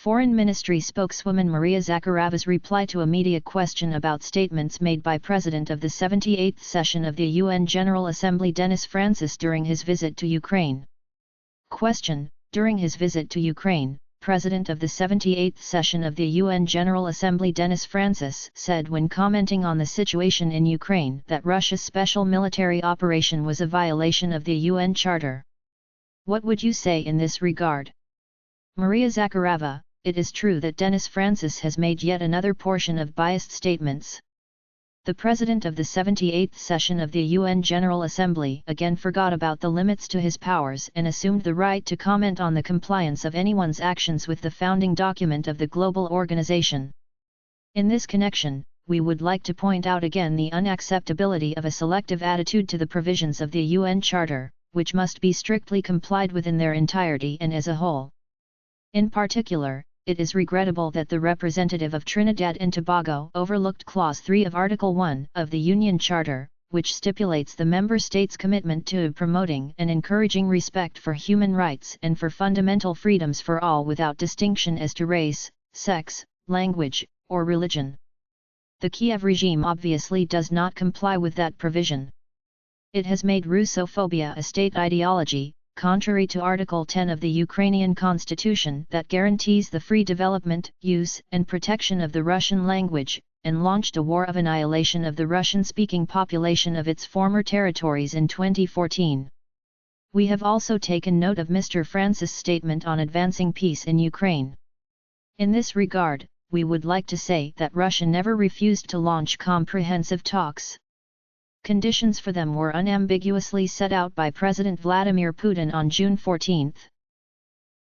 Foreign Ministry Spokeswoman Maria Zakharova's reply to a media question about statements made by President of the 78th session of the UN General Assembly Denis Francis during his visit to Ukraine. Question: During his visit to Ukraine, President of the 78th session of the UN General Assembly Denis Francis said when commenting on the situation in Ukraine that Russia's special military operation was a violation of the UN Charter. What would you say in this regard? Maria Zakharova: It is true that Denis Francis has made yet another portion of biased statements. The President of the 78th session of the UN General Assembly again forgot about the limits to his powers and assumed the right to comment on the compliance of anyone's actions with the founding document of the global organization. In this connection, we would like to point out again the unacceptability of a selective attitude to the provisions of the UN Charter, which must be strictly complied with in their entirety and as a whole. In particular, it is regrettable that the representative of Trinidad and Tobago overlooked Clause 3 of Article 1 of the Union Charter, which stipulates the member states' commitment to promoting and encouraging respect for human rights and for fundamental freedoms for all without distinction as to race, sex, language, or religion. The Kiev regime obviously does not comply with that provision. It has made Russophobia a state ideology, contrary to Article 10 of the Ukrainian Constitution that guarantees the free development, use and protection of the Russian language, and launched a war of annihilation of the Russian-speaking population of its former territories in 2014. We have also taken note of Mr. Francis' statement on advancing peace in Ukraine. In this regard, we would like to say that Russia never refused to launch comprehensive talks. Conditions for them were unambiguously set out by President Vladimir Putin on June 14.